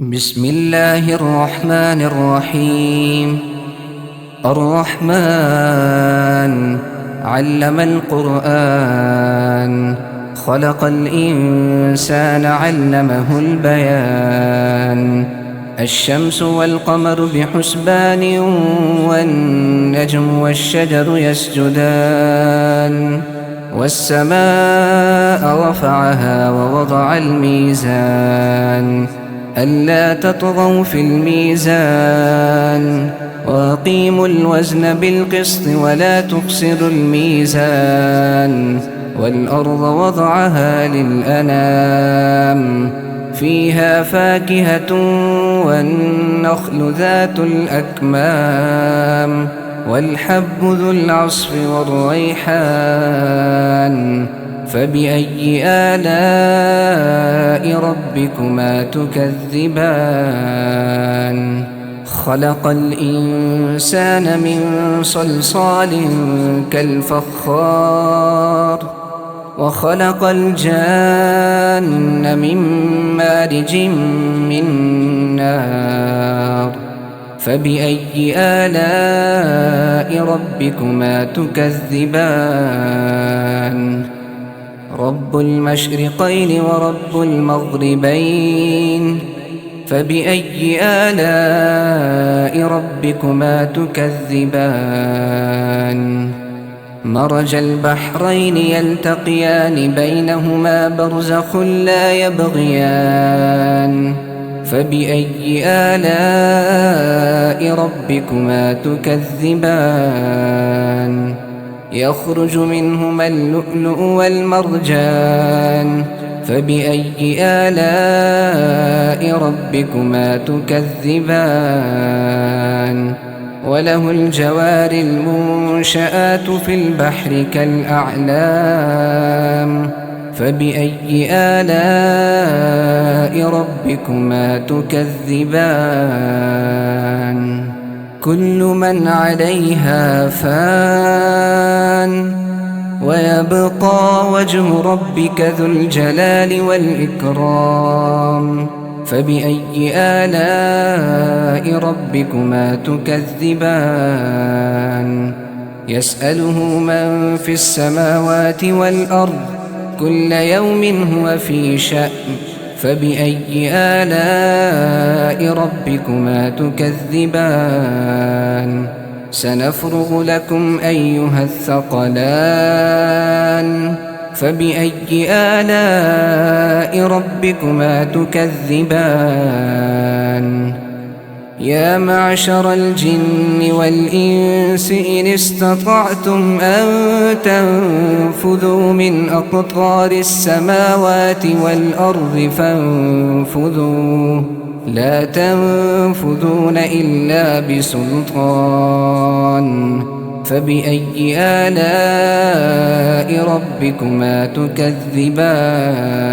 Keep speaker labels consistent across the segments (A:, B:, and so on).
A: بسم الله الرحمن الرحيم. الرحمن علم القرآن، خلق الإنسان علمه البيان. الشمس والقمر بحسبان، والنجم والشجر يسجدان. والسماء رفعها ووضع الميزان، ألا تطغوا في الميزان، وأقيموا الوزن بالقسط ولا تخسروا الميزان. والأرض وضعها للأنام، فيها فاكهة والنخل ذات الأكمام، والحب ذو العصف والريحان. فبأي آلاء ربكما تكذبان؟ خلق الإنسان من صلصال كالفخار، وخلق الجان من مارج من نار. فبأي آلاء ربكما تكذبان؟ رب المشرقين ورب المغربين، فبأي آلاء ربكما تكذبان؟ مرج البحرين يلتقيان، بينهما برزخ لا يبغيان. فبأي آلاء ربكما تكذبان؟ يخرج منهما اللؤلؤ والمرجان، فبأي آلاء ربكما تكذبان؟ وله الجوار المنشآت في البحر كالأعلام، فبأي آلاء ربكما تكذبان؟ كل من عليها فان، ويبقى وجه ربك ذو الجلال والإكرام. فبأي آلاء ربكما تكذبان؟ يسأله من في السماوات والأرض، كل يوم هو في شأن. فبأي آلاء ربكما تكذبان؟ سنفرغ لكم أيها الثقلان. فبأي آلاء ربكما تكذبان؟ يا معشر الجن والإنس إن استطعتم أن تنفذوا من أقطار السماوات والأرض فانفذوا، لا تنفذون إلا بسلطان. فبأي آلاء ربكما تكذبان؟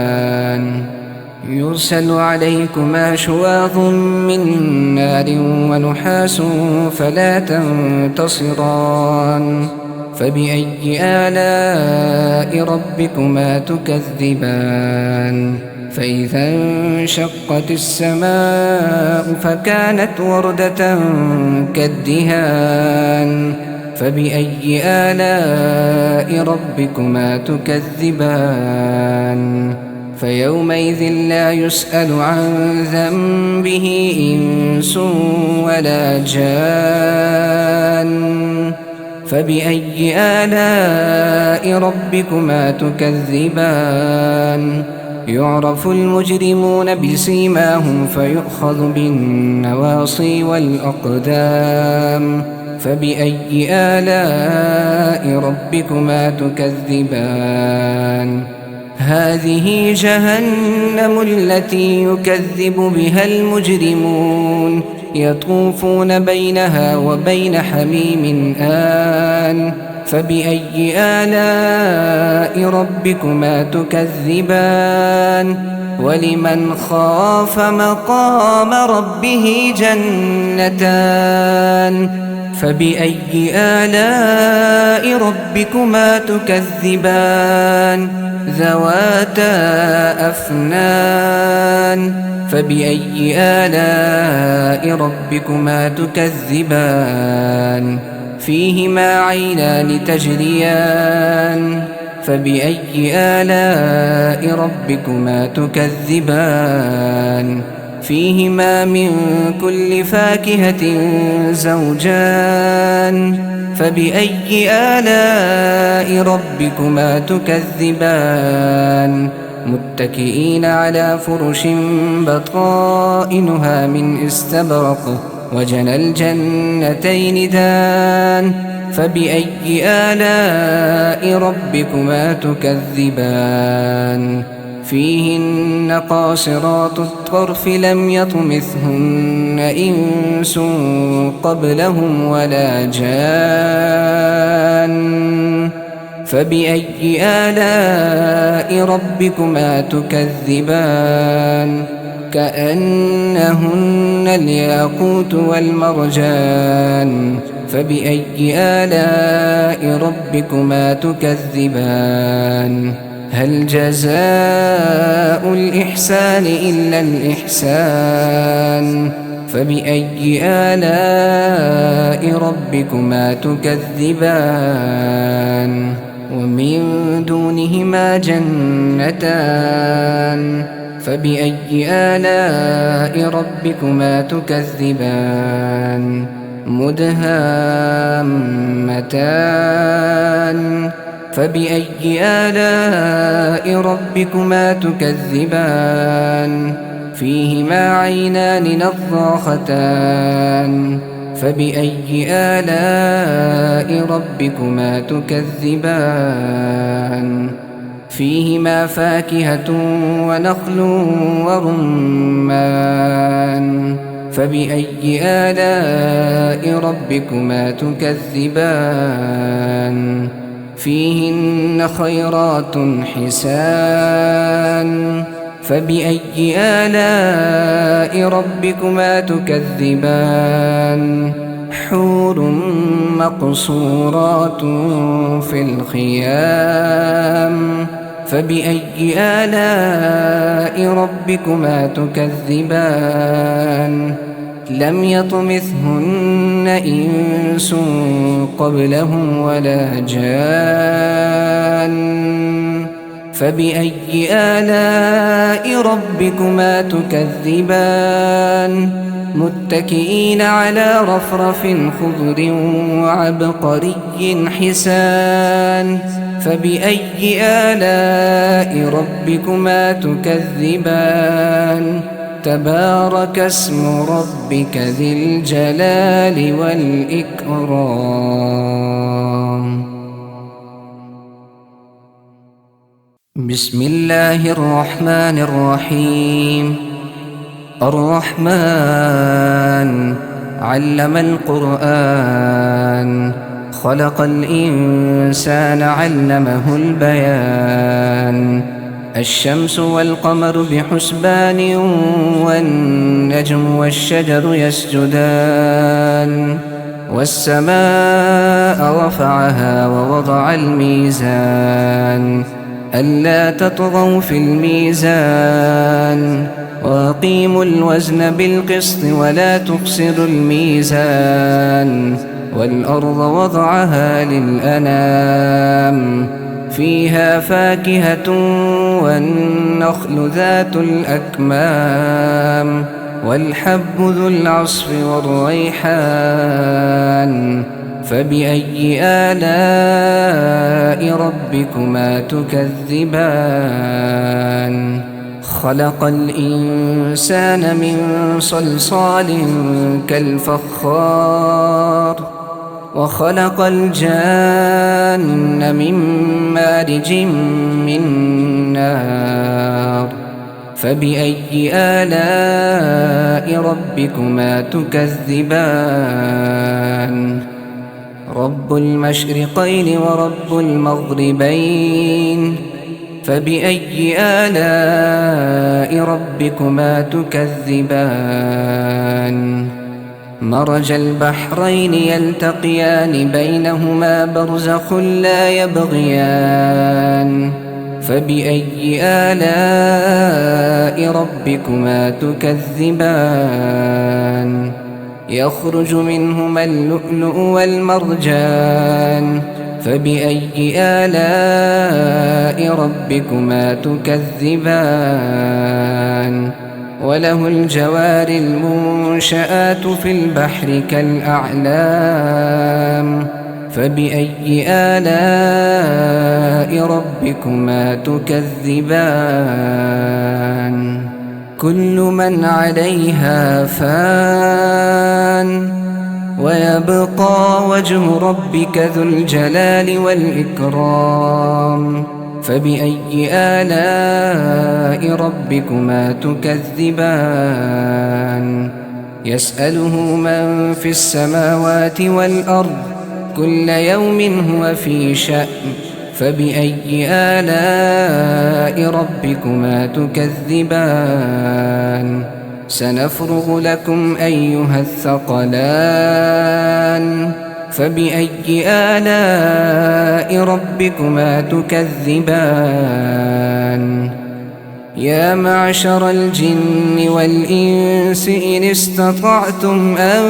A: يرسل عليكما شواظ من نار ونحاس فلا تنتصران. فبأي آلاء ربكما تكذبان؟ فإذا انشقت السماء فكانت وردة كالدهان. فبأي آلاء ربكما تكذبان؟ فيومئذ لا يسأل عن ذنبه إنس ولا جان. فبأي آلاء ربكما تكذبان؟ يعرف المجرمون بسيماهم فيؤخذ بالنواصي والأقدام. فبأي آلاء ربكما تكذبان؟ هذه جهنم التي يكذب بها المجرمون، يطوفون بينها وبين حميم آن. فبأي آلاء ربكما تكذبان؟ ولمن خاف مقام ربه جنتان. فبأي آلاء ربكما تكذبان؟ ذواتا أفنان. فبأي آلاء ربكما تكذبان فيهما عينان تجريان فبأي آلاء ربكما تكذبان فيهما من كل فاكهة زوجان فبأي آلاء ربكما تكذبان متكئين على فرش بطائنها من استبرق وجنى الجنتين دان فبأي آلاء ربكما تكذبان فيهن قاصرات الطرف لم يطمثهن إنس قبلهم ولا جان فبأي آلاء ربكما تكذبان كأنهن الياقوت والمرجان فبأي آلاء ربكما تكذبان هل جزاء الإحسان إلا الإحسان فبأي آلاء ربكما تكذبان ومن دونهما جنتان فبأي آلاء ربكما تكذبان مدهامتان فبأي آلاء ربكما تكذبان فيهما عينان نضاختان فبأي آلاء ربكما تكذبان فيهما فاكهة ونخل ورمان فبأي آلاء ربكما تكذبان فيهن خيرات حسان فبأي آلاء ربكما تكذبان حور مقصورات في الخيام فبأي آلاء ربكما تكذبان لم يطمثهن إنس قبلهم ولا جان فبأي آلاء ربكما تكذبان متكئين على رفرف خضر وعبقري حسان فبأي آلاء ربكما تكذبان تبارك اسم ربك ذي الجلال والإكرام بسم الله الرحمن الرحيم الرحمن علم القرآن خلق الإنسان علمه البيان الشمس والقمر بحسبان والنجم والشجر يسجدان والسماء رفعها ووضع الميزان ألا تطغوا في الميزان وأقيموا الوزن بالقسط ولا تخسروا الميزان والأرض وضعها للأنام فيها فاكهة والنخل ذات الأكمام والحب ذو العصف والريحان فبأي آلاء ربكما تكذبان خلق الإنسان من صلصال كالفخار وخلق الجان من مارج من نار فبأي آلاء ربكما تكذبان رب المشرقين ورب المغربين فبأي آلاء ربكما تكذبان مرج البحرين يلتقيان بينهما برزخ لا يبغيان فبأي آلاء ربكما تكذبان يخرج منهما اللؤلؤ والمرجان فبأي آلاء ربكما تكذبان وله الجوار المنشآت في البحر كالأعلام فبأي آلاء ربكما تكذبان كل من عليها فان ويبقى وجه ربك ذو الجلال والإكرام فبأي آلاء ربكما تكذبان يسأله من في السماوات والأرض كل يوم هو في شأن فبأي آلاء ربكما تكذبان سنفرغ لكم أيها الثقلان فبأي آلاء ربكما تكذبان يا معشر الجن والإنس إن استطعتم أن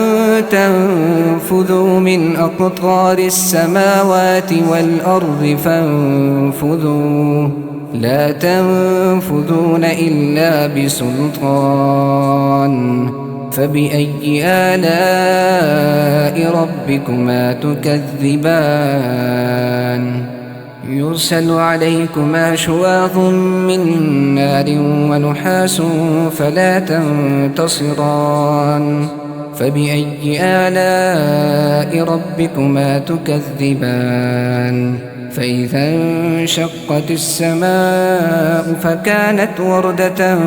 A: تنفذوا من أقطار السماوات والأرض فانفذوا لا تنفذون إلا بسلطان فبأي آلاء ربكما تكذبان يرسل عليكما شواظ من نار ونحاس فلا تنتصران فبأي آلاء ربكما تكذبان فإذا انشقت السماء فكانت وردة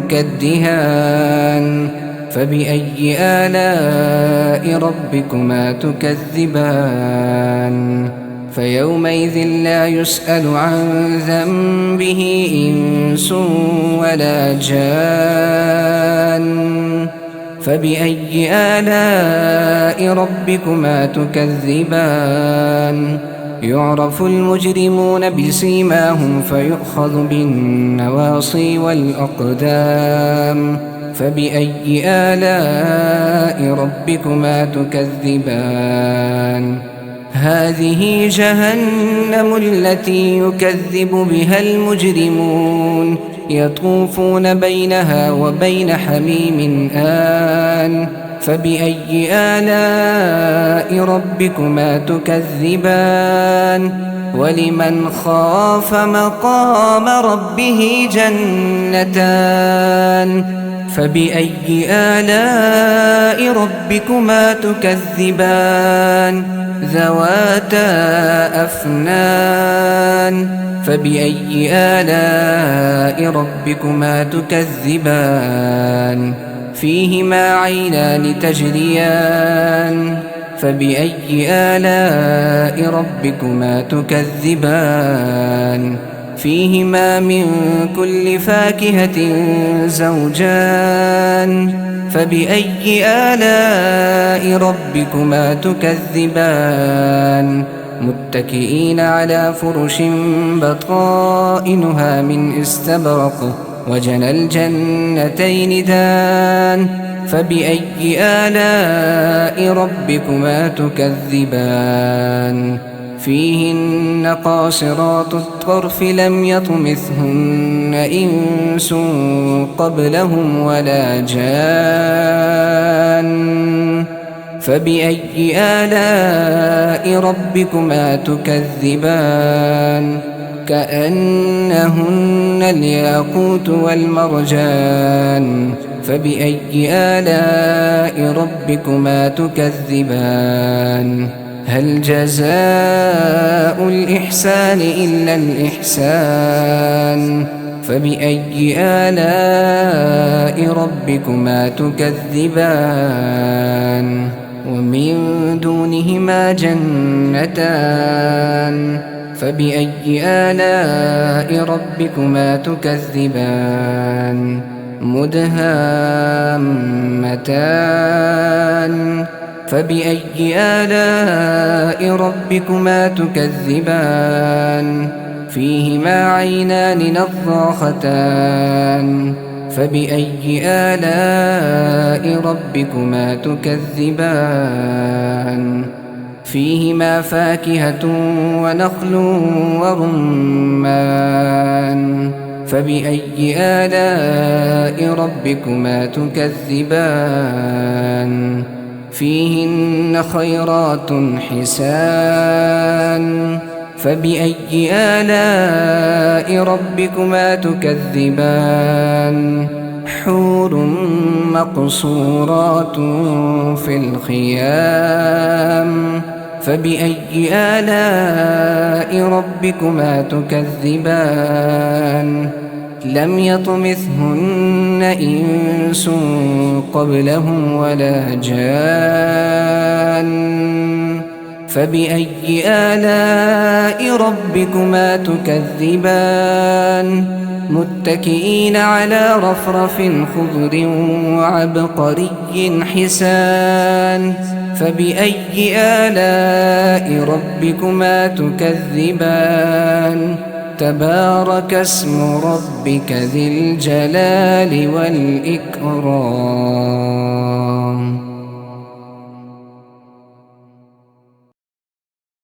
A: كالدهان فبأي آلاء ربكما تكذبان فيومئذ لا يسأل عن ذنبه إنس ولا جان فبأي آلاء ربكما تكذبان يعرف المجرمون بسيماهم فيؤخذ بالنواصي والأقدام فبأي آلاء ربكما تكذبان هذه جهنم التي يكذب بها المجرمون يطوفون بينها وبين حميم آن فبأي آلاء ربكما تكذبان ولمن خاف مقام ربه جنتان فبأي آلاء ربكما تكذبان ذواتا أفنان فبأي آلاء ربكما تكذبان فيهما عينان تجريان فبأي آلاء ربكما تكذبان فيهما من كل فاكهة زوجان فبأي آلاء ربكما تكذبان متكئين على فرش بطائنها من استبرق وجنى الجنتين دان فبأي آلاء ربكما تكذبان فيهن قاصرات الطرف لم يطمثهن إنس قبلهم ولا جان فبأي آلاء ربكما تكذبان كأنهن الياقوت والمرجان فبأي آلاء ربكما تكذبان هل جزاء الإحسان إلا الإحسان فبأي آلاء ربكما تكذبان ومن دونهما جنتان فبأي آلاء ربكما تكذبان مدهامتان فبأي آلاء ربكما تكذبان فيهما عينان نضاختان فبأي آلاء ربكما تكذبان فيهما فاكهة ونخل ورمان فبأي آلاء ربكما تكذبان فيهن خيرات حسان فبأي آلاء ربكما تكذبان حور مقصورات في الخيام فبأي آلاء ربكما تكذبان لم يطمثهن إنس قبلهم ولا جان فبأي آلاء ربكما تكذبان متكئين على رفرف خضر وعبقري حسان فبأي آلاء ربكما تكذبان تبارك اسم ربك ذي الجلال والإكرام